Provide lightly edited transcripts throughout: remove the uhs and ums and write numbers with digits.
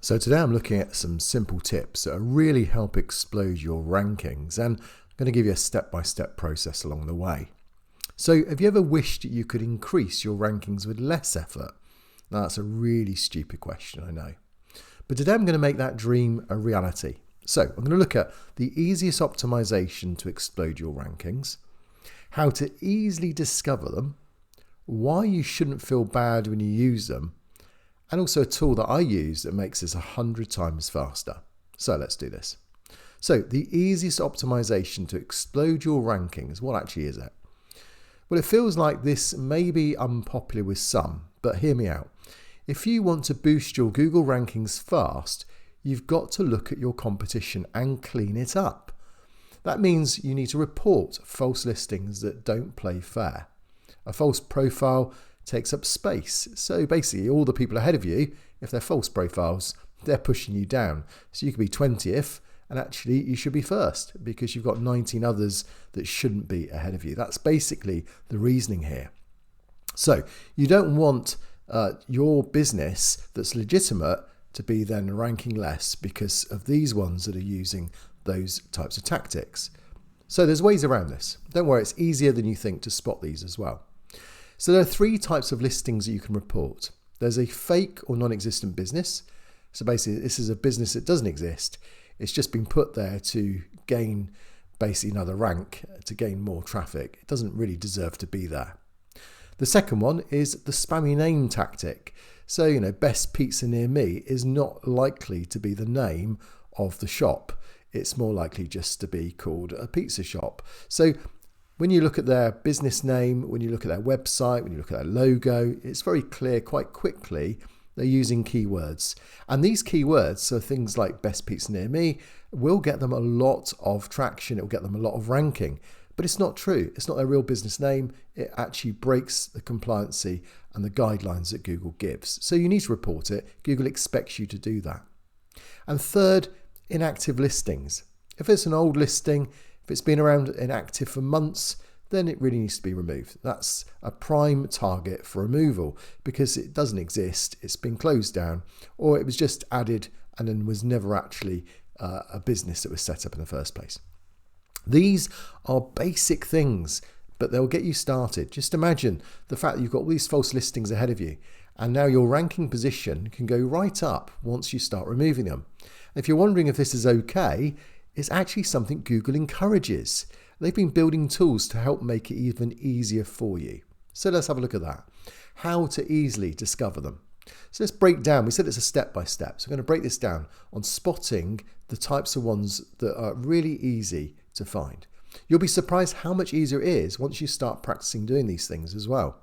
So today I'm looking at some simple tips that really help explode your rankings, and I'm going to give you a step-by-step process along the way. So have you ever wished you could increase your rankings with less effort? Now that's a really stupid question, I know. But today I'm going to make that dream a reality. So I'm going to look at the easiest optimization to explode your rankings, how to easily discover them, why you shouldn't feel bad when you use them, and also a tool that I use that makes this 100 times faster. So let's do this. So the easiest optimization to explode your rankings, what actually is it? Well, it feels like this may be unpopular with some, but hear me out. If you want to boost your Google rankings fast, you've got to look at your competition and clean it up. That means you need to report false listings that don't play fair. A false profile takes up space. So basically all the people ahead of you, if they're false profiles, they're pushing you down. So you could be 20th and actually you should be first because you've got 19 others that shouldn't be ahead of you. That's basically the reasoning here. So you don't want your business that's legitimate to be then ranking less because of these ones that are using those types of tactics. So there's ways around this. Don't worry, it's easier than you think to spot these as well. So there are three types of listings that you can report. There's a fake or non-existent business. So basically this is a business that doesn't exist. It's just been put there to gain basically another rank, to gain more traffic. It doesn't really deserve to be there. The second one is the spammy name tactic. So, best pizza near me is not likely to be the name of the shop. It's more likely just to be called a pizza shop. So when you look at their business name, when you look at their website, when you look at their logo, it's very clear quite quickly they're using keywords. And these keywords, so things like best pizza near me, will get them a lot of traction. It will get them a lot of ranking. But it's not true. It's not their real business name. It actually breaks the compliancy and the guidelines that Google gives. So you need to report it. Google expects you to do that. And third, inactive listings. If it's an old listing, if it's been around inactive for months, then it really needs to be removed. That's a prime target for removal because it doesn't exist, it's been closed down, or it was just added and then was never actually a business that was set up in the first place. These are basic things, but they'll get you started. Just imagine the fact that you've got all these false listings ahead of you, and now your ranking position can go right up once you start removing them. If you're wondering if this is okay, it's actually something Google encourages. They've been building tools to help make it even easier for you. So let's have a look at that. How to easily discover them. So let's break down. We said it's a step-by-step. So I'm going to break this down on spotting the types of ones that are really easy to find. You'll be surprised how much easier it is once you start practicing doing these things as well.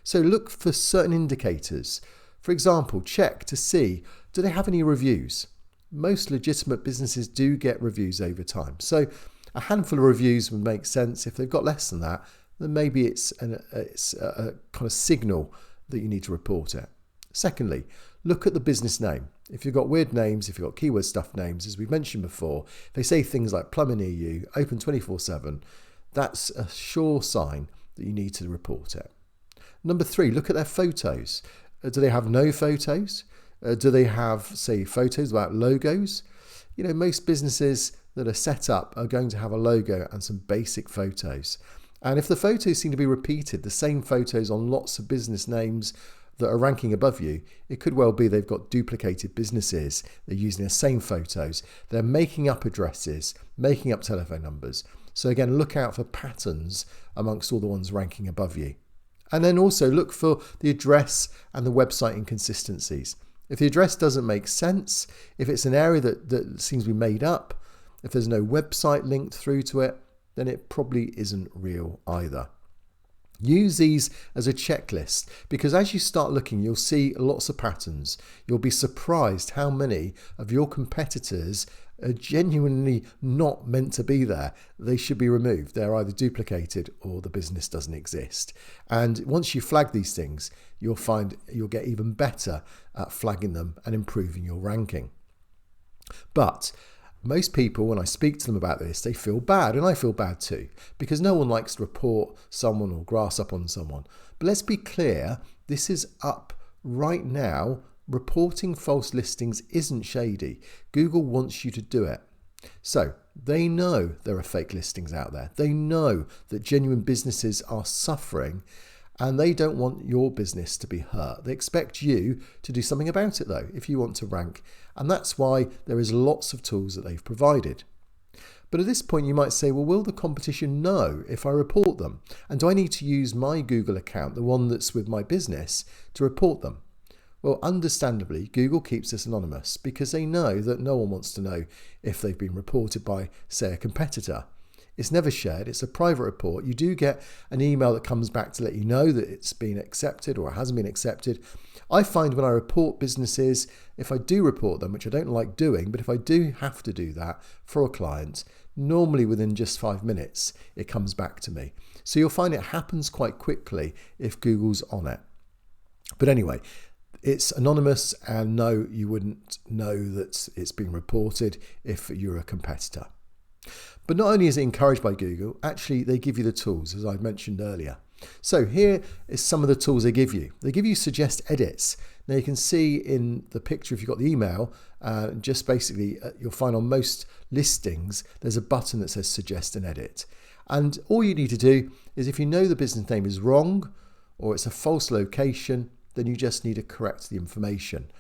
So look for certain indicators. For example, check to see, do they have any reviews? Most legitimate businesses do get reviews over time. So a handful of reviews would make sense. If they've got less than that, then maybe it's a kind of signal that you need to report it. Secondly, look at the business name. If you've got weird names, if you've got keyword stuff names, as we've mentioned before, if they say things like plumber near you, open 24/7, that's a sure sign that you need to report it. Number three, look at their photos. Do they have no photos? Do they have, say, photos without logos? Most businesses that are set up are going to have a logo and some basic photos. And if the photos seem to be repeated, the same photos on lots of business names that are ranking above you, it could well be they've got duplicated businesses. They're using the same photos. They're making up addresses, making up telephone numbers. So again, look out for patterns amongst all the ones ranking above you. And then also look for the address and the website inconsistencies. If the address doesn't make sense, if it's an area that seems to be made up, if there's no website linked through to it, then it probably isn't real either. Use these as a checklist because as you start looking, you'll see lots of patterns. You'll be surprised how many of your competitors are genuinely not meant to be there. They should be removed. They're either duplicated or the business doesn't exist. And once you flag these things, you'll find you'll get even better at flagging them and improving your ranking. But most people, when I speak to them about this, they feel bad, and I feel bad too, because no one likes to report someone or grass up on someone. But let's be clear, this is up right now reporting false listings isn't shady. Google wants you to do it. So they know there are fake listings out there. They know that genuine businesses are suffering, and they don't want your business to be hurt. They expect you to do something about it though, if you want to rank. And that's why there is lots of tools that they've provided. But at this point you might say, well, will the competition know if I report them? And do I need to use my Google account, the one that's with my business, to report them? Well, understandably, Google keeps this anonymous because they know that no one wants to know if they've been reported by, say, a competitor. It's never shared. It's a private report. You do get an email that comes back to let you know that it's been accepted or it hasn't been accepted. I find when I report businesses, if I do report them, which I don't like doing, but if I do have to do that for a client, normally within just 5 minutes, it comes back to me. So you'll find it happens quite quickly if Google's on it. But anyway, it's anonymous, and no, you wouldn't know that it's been reported if you're a competitor. But not only is it encouraged by Google, actually they give you the tools, as I mentioned earlier. So here is some of the tools they give you. They give you suggest edits. Now you can see in the picture, if you've got the email, just basically you'll find on most listings, there's a button that says suggest an edit. And all you need to do is, if you know the business name is wrong or it's a false location, then you just need to correct the information.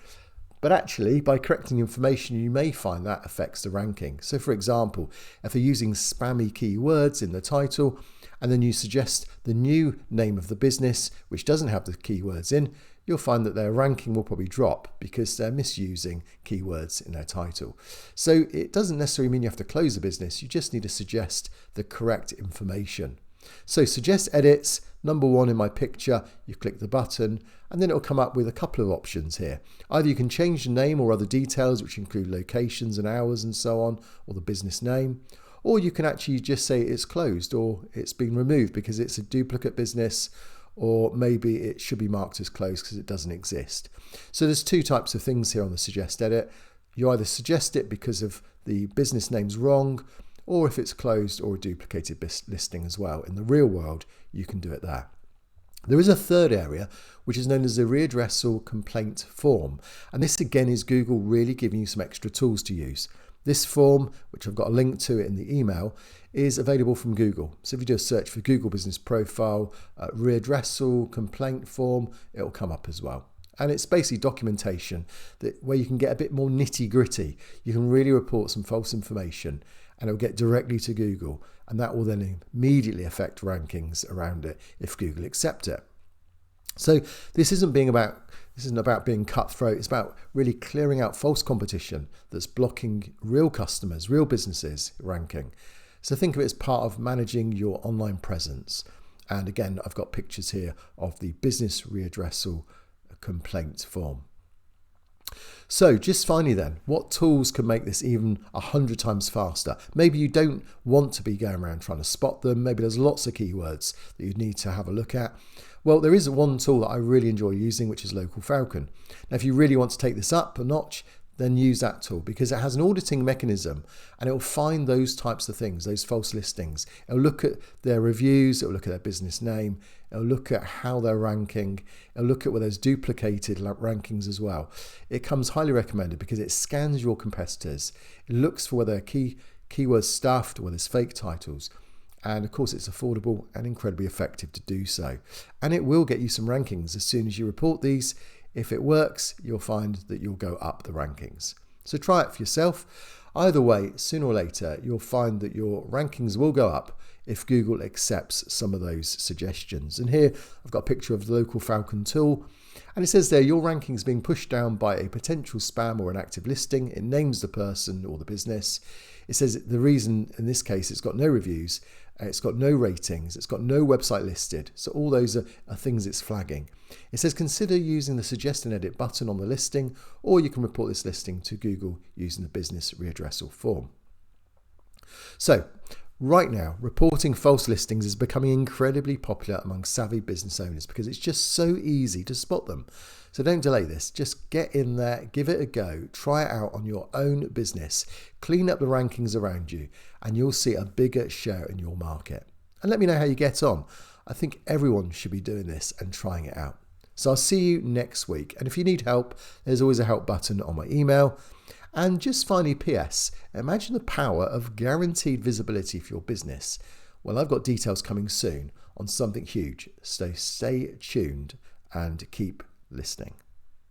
But actually, by correcting the information, you may find that affects the ranking. So for example, if they're using spammy keywords in the title, and then you suggest the new name of the business, which doesn't have the keywords in, you'll find that their ranking will probably drop because they're misusing keywords in their title. So it doesn't necessarily mean you have to close the business. You just need to suggest the correct information. So suggest edits, number 1 in my picture, you click the button, and then it'll come up with a couple of options here. Either you can change the name or other details, which include locations and hours and so on, or the business name, or you can actually just say it's closed or it's been removed because it's a duplicate business, or maybe it should be marked as closed because it doesn't exist. So there's 2 types of things here on the suggest edit. You either suggest it because of the business name's wrong, or if it's closed or a duplicated listing as well. In the real world, you can do it there. There is a third area, which is known as the readdressal complaint form. And this again is Google really giving you some extra tools to use. This form, which I've got a link to it in the email, is available from Google. So if you do a search for Google Business Profile, readdressal complaint form, it'll come up as well. And it's basically documentation where you can get a bit more nitty gritty. You can really report some false information and it'll get directly to Google, and that will then immediately affect rankings around it if Google accept it. So this isn't about being cutthroat. It's about really clearing out false competition that's blocking real customers, real businesses ranking. So think of it as part of managing your online presence. And again, I've got pictures here of the business readdressal complaint form. So just finally then, what tools can make this even 100 times faster? Maybe you don't want to be going around trying to spot them. Maybe there's lots of keywords that you need to have a look at. Well, there is one tool that I really enjoy using, which is Local Falcon. Now, if you really want to take this up a notch, then use that tool because it has an auditing mechanism and it will find those types of things, those false listings. It'll look at their reviews, it'll look at their business name, it'll look at how they're ranking, it'll look at where there's duplicated rankings as well. It comes highly recommended because it scans your competitors, it looks for whether keywords stuffed, whether there's fake titles. And of course, it's affordable and incredibly effective to do so. And it will get you some rankings as soon as you report these. If it works, you'll find that you'll go up the rankings. So try it for yourself. Either way, sooner or later, you'll find that your rankings will go up if Google accepts some of those suggestions. And here I've got a picture of the Local Falcon tool. And it says there, your rankings being pushed down by a potential spam or an active listing. It names the person or the business. It says the reason, in this case, it's got no reviews. It's got no ratings, it's got no website listed. So all those are things it's flagging. It says consider using the suggest and edit button on the listing, or you can report this listing to Google using the business readdressal form. So right now, reporting false listings is becoming incredibly popular among savvy business owners because it's just so easy to spot them. So don't delay this, just get in there, give it a go, try it out on your own business, clean up the rankings around you, and you'll see a bigger share in your market. And let me know how you get on. I think everyone should be doing this and trying it out. So I'll see you next week. And if you need help, there's always a help button on my email. And just finally, PS, imagine the power of guaranteed visibility for your business. Well, I've got details coming soon on something huge. So stay tuned and keep listening.